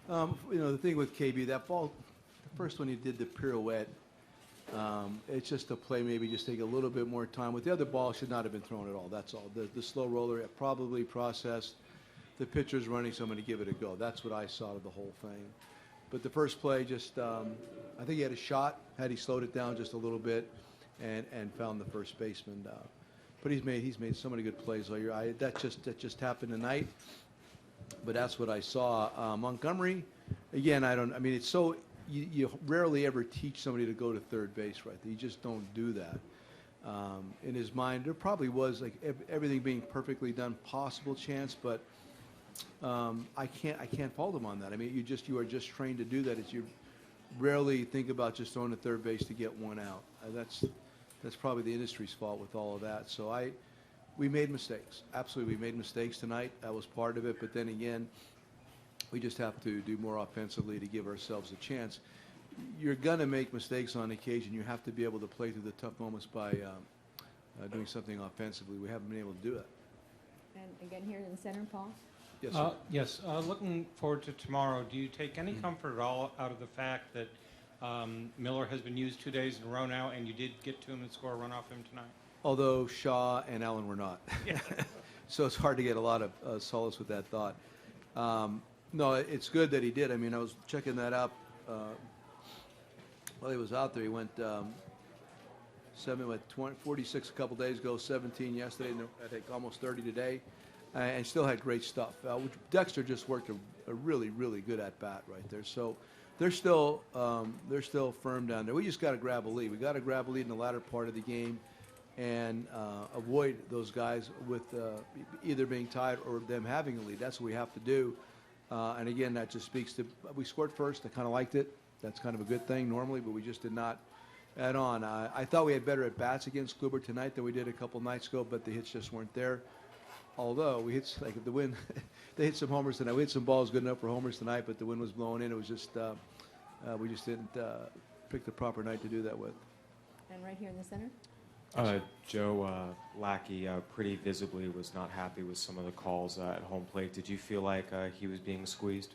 The thing with KB, that ball, the first one he did the pirouette, it's just a play, maybe just take a little bit more time. With the other ball, should not have been thrown at all. That's all. The slow roller, it probably processed. The pitcher's running, so I'm going to give it a go. That's what I saw of the whole thing. But the first play, just I think he had a shot. Had he slowed it down just a little bit, and found the first baseman. But he's made so many good plays all year. That just happened tonight. But that's what I saw. Montgomery, again, it's so you rarely ever teach somebody to go to third base, right? You just don't do that. In his mind, there probably was like everything being perfectly done, possible chance, but I can't fault him on that. I mean, you are just trained to do that. You rarely think about just throwing to third base to get one out. That's probably the industry's fault with all of that. So we made mistakes. Absolutely, we made mistakes tonight. That was part of it. But then again, we just have to do more offensively to give ourselves a chance. You're going to make mistakes on occasion. You have to be able to play through the tough moments by doing something offensively. We haven't been able to do it. And again, here in the center, Paul. Yes, sir. Yes. Looking forward to tomorrow, do you take any comfort at all out of the fact that Miller has been used 2 days in a row now, and you did get to him and score a run off him tonight? Although Shaw and Allen were not. Yeah. So it's hard to get a lot of solace with that thought. No, it's good that he did. I mean, I was checking that up. While he was out there, he went 46 a couple days ago, 17 yesterday, and I think almost 30 today, and still had great stuff. Dexter just worked a really, really good at-bat right there. So they're still firm down there. We just got to grab a lead. We got to grab a lead in the latter part of the game and avoid those guys with either being tied or them having a lead. That's what we have to do. And again, that just speaks to we scored first. I kind of liked it. That's kind of a good thing normally, but we just did not add on. I thought we had better at bats against Kluber tonight than we did a couple nights ago, but the hits just weren't there. Although we hit like the wind, they hit some homers tonight. We hit some balls good enough for homers tonight, but the wind was blowing in. It was just we just didn't pick the proper night to do that with. And right here in the center. Joe Lackey pretty visibly was not happy with some of the calls at home plate. Did you feel like he was being squeezed?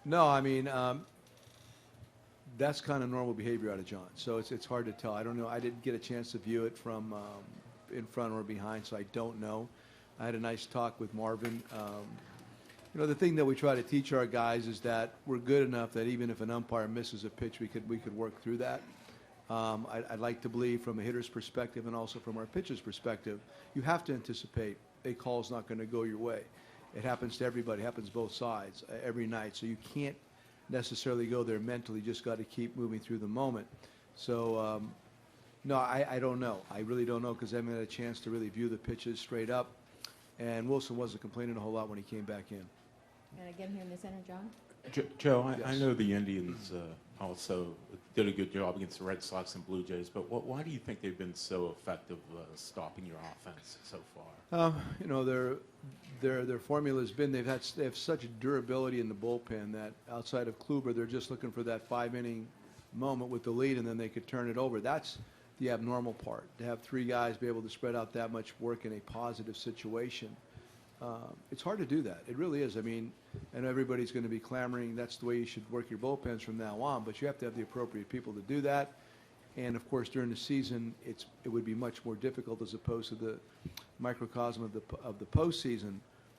No, I mean that's kind of normal behavior out of John. So it's hard to tell. I don't know. I didn't get a chance to view it from in front or behind, so I don't know. I had a nice talk with Marvin. The thing that we try to teach our guys is that we're good enough that even if an umpire misses a pitch, we could work through that. I'd like to believe from a hitter's perspective and also from our pitcher's perspective, you have to anticipate a call's not going to go your way. It happens to everybody. It happens both sides every night. So you can't necessarily go there mentally. You just got to keep moving through the moment. So, no, I don't know. I really don't know because I haven't had a chance to really view the pitches straight up. And Wilson wasn't complaining a whole lot when he came back in. And again here in the center, John. Joe, Yes. I know the Indians also did a good job against the Red Sox and Blue Jays, but why do you think they've been so effective stopping your offense so far? Their formula has been they have such durability in the bullpen that outside of Kluber, they're just looking for that 5-inning moment with the lead, and then they could turn it over. That's the abnormal part, to have three guys be able to spread out that much work in a positive situation. It's hard to do that. It really is. I mean, I know everybody's going to be clamoring that's the way you should work your bullpens from now on, but you have to have the appropriate people to do that. And, of course, during the season, it would be much more difficult as opposed to the microcosm of the postseason.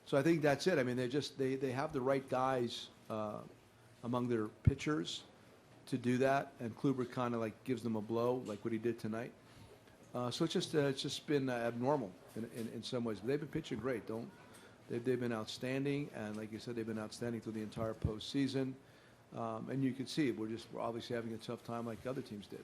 So I think that's it. I mean, they have the right guys among their pitchers to do that, and Kluber kind of like gives them a blow, like what he did tonight. So it's just been abnormal in some ways. But they've been pitching great. They've been outstanding, and like you said, they've been outstanding through the entire postseason. And you can see we're obviously having a tough time like other teams did.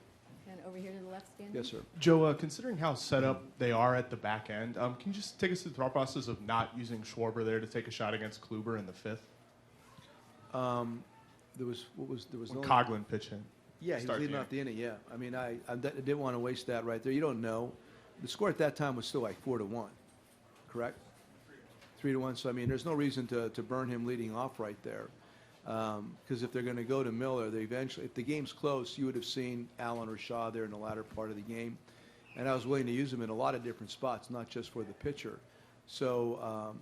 And over here to the left, Stan. Yes, sir. Joe, considering how set up they are at the back end, can you just take us through the thought process of not using Schwarber there to take a shot against Kluber in the fifth? There was when Coughlin pitched in. Yeah, he was leading off the inning. Yeah, I mean, I didn't want to waste that right there. You don't know. The score at that time was still like 4-1, correct? 3-1. So I mean, there's no reason to burn him leading off right there, because if they're going to go to Miller, they eventually, if the game's close, you would have seen Allen or Shaw there in the latter part of the game, and I was willing to use him in a lot of different spots, not just for the pitcher. So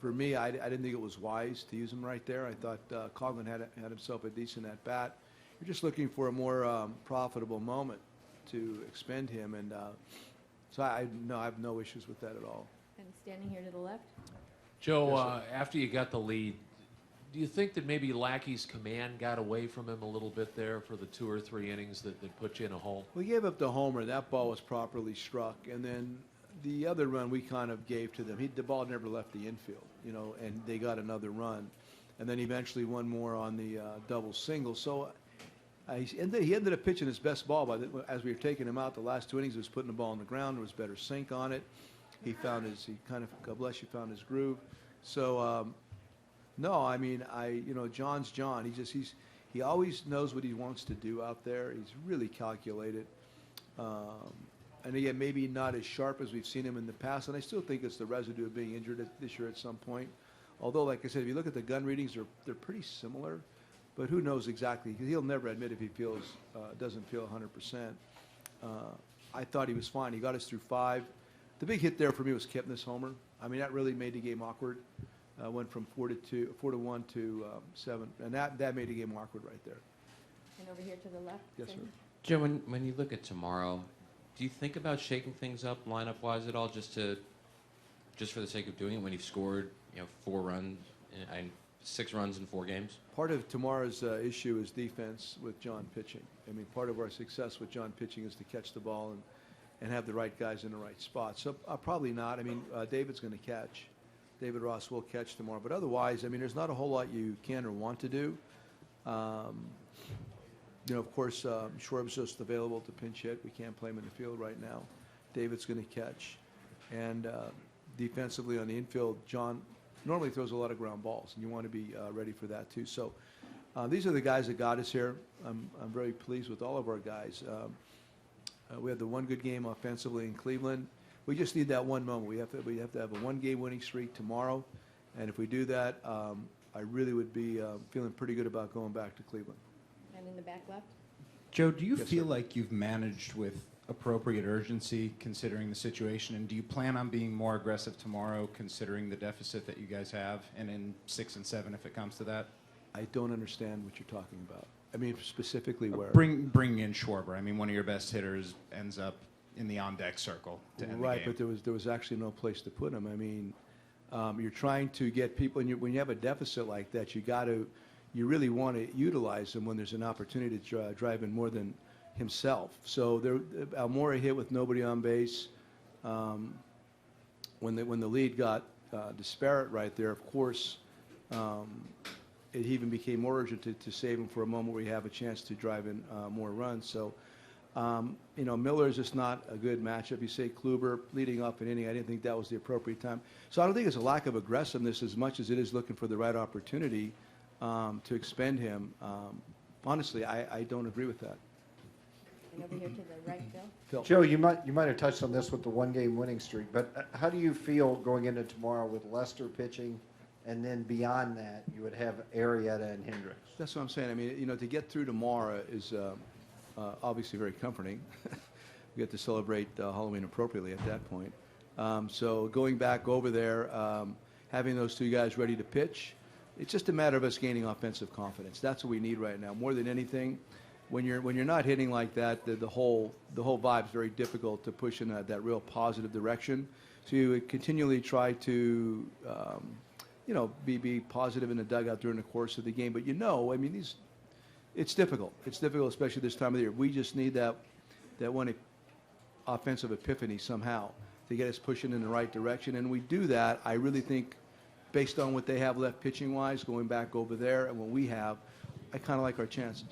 for me, I didn't think it was wise to use him right there. I thought Coughlin had himself a decent at bat. You're just looking for a more profitable moment to expend him, and so I have no issues with that at all. And standing here to the left, Joe, Yes, after you got the lead, do you think that maybe Lackey's command got away from him a little bit there for the 2 or 3 innings that put you in a hole? We gave up the homer. That ball was properly struck, and then the other run we kind of gave to them. The ball never left the infield, and they got another run, and then eventually one more on the double single. So he ended up pitching his best ball as we were taking him out. The last 2 innings, he was putting the ball on the ground. There was better sink on it. He found God bless you, found his groove. So no, I mean, John's John. He always knows what he wants to do out there. He's really calculated. And again, maybe not as sharp as we've seen him in the past, and I still think it's the residue of being injured this year at some point. Although, like I said, if you look at the gun readings, they're pretty similar, but who knows exactly? Because he'll never admit if he doesn't feel 100%. I thought he was fine. He got us through 5. The big hit there for me was Kipnis' homer. I mean, that really made the game awkward. Went from 4-1 to 7, and that made the game awkward right there. and over here to the left. Yes, same. sir. Joe, when you look at tomorrow, do you think about shaking things up lineup-wise at all, just for the sake of doing it? When you've scored, 4 runs and 6 runs in 4 games. Part of tomorrow's issue is defense with John pitching. I mean, part of our success with John pitching is to catch the ball and have the right guys in the right spot. So probably not. I mean, David's going to catch. David Ross will catch tomorrow. But otherwise, I mean, there's not a whole lot you can or want to do. Of course, Schwarb's just available to pinch hit. We can't play him in the field right now. David's going to catch. And defensively on the infield, John normally throws a lot of ground balls, and you want to be ready for that too. So these are the guys that got us here. I'm very pleased with all of our guys. We had the one good game offensively in Cleveland. We just need that one moment. We have to have a 1-game winning streak tomorrow, and if we do that, I really would be feeling pretty good about going back to Cleveland. And in the back left, Joe, do you Yes, feel sir. like you've managed with appropriate urgency considering the situation, and do you plan on being more aggressive tomorrow considering the deficit that you guys have, and in 6 and 7 if it comes to that? I don't understand what you're talking about. I mean, specifically where? Bring in Schwarber. I mean, one of your best hitters ends up in the on-deck circle to end Right, the game. but there was actually no place to put him. I mean, you're trying to get people, and when you have a deficit like that, you really want to utilize him when there's an opportunity to drive in more than himself. So Almora hit with nobody on base. When the lead got disparate right there, of course, it even became more urgent to save him for a moment where you have a chance to drive in more runs. So, Miller is just not a good matchup. You say Kluber leading off an inning. I didn't think that was the appropriate time. So I don't think it's a lack of aggressiveness as much as it is looking for the right opportunity to expend him. Honestly, I don't agree with that. and over here to the right, Bill. Phil? Joe, you might have touched on this with the 1-game winning streak, but how do you feel going into tomorrow with Lester pitching, and then beyond that, you would have Arrieta and Hendricks? That's what I'm saying. I mean, to get through tomorrow is obviously very comforting. We get to celebrate Halloween appropriately at that point. So going back over there, having those 2 guys ready to pitch, it's just a matter of us gaining offensive confidence. That's what we need right now, more than anything. When you're not hitting like that, the whole vibe is very difficult to push in that real positive direction. So you would continually try to be positive in the dugout during the course of the game. But I mean, it's difficult. It's difficult, especially this time of the year. We just need that one offensive epiphany somehow to get us pushing in the right direction. And we do that, I really think, based on what they have left pitching-wise, going back over there, and what we have, I kind of like our chances.